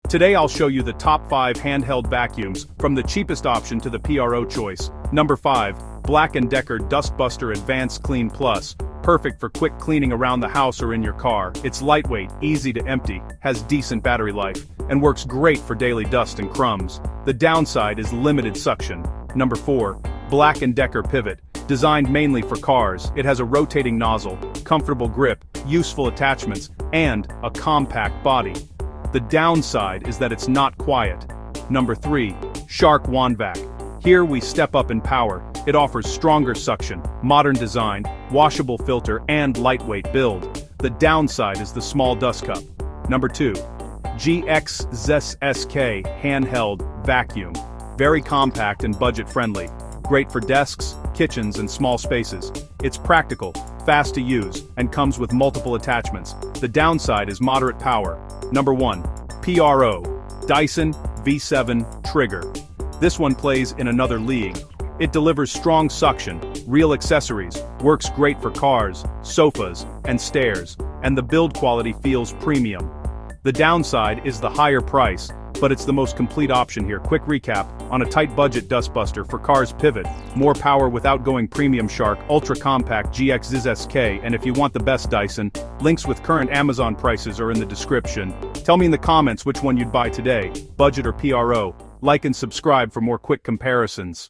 Today I'll show you the top 5 handheld vacuums, from the cheapest option to the PRO choice. Number 5. Black & Decker Dustbuster Advanced Clean Plus. Perfect for quick cleaning around the house or in your car. It's lightweight, easy to empty, has decent battery life, and works great for daily dust and crumbs. The downside is limited suction. Number 4. Black & Decker Pivot. Designed mainly for cars, it has a rotating nozzle, comfortable grip, useful attachments, and a compact body. The downside is that it's not quiet. Number 3. Shark WandVac. Here we step up in power. It offers stronger suction, modern design, washable filter, and lightweight build. The downside is the small dust cup. Number 2. GXZSK Handheld Vacuum. Very compact and budget-friendly. Great for desks, kitchens, and small spaces. It's practical, fast to use, and comes with multiple attachments. The downside is moderate power. Number 1. PRO. Dyson V7 Trigger. This one plays in another league. It delivers strong suction, real accessories, works great for cars, sofas, and stairs, and the build quality feels premium. The downside is the higher price, but it's the most complete option here. Quick recap: on a tight budget dustbuster for cars, Pivot, more power without going premium, Shark, ultra compact GXZSK, and if you want the best Dyson, links with current Amazon prices are in the description. Tell me in the comments which one you'd buy today, budget or PRO. Like and subscribe for more quick comparisons.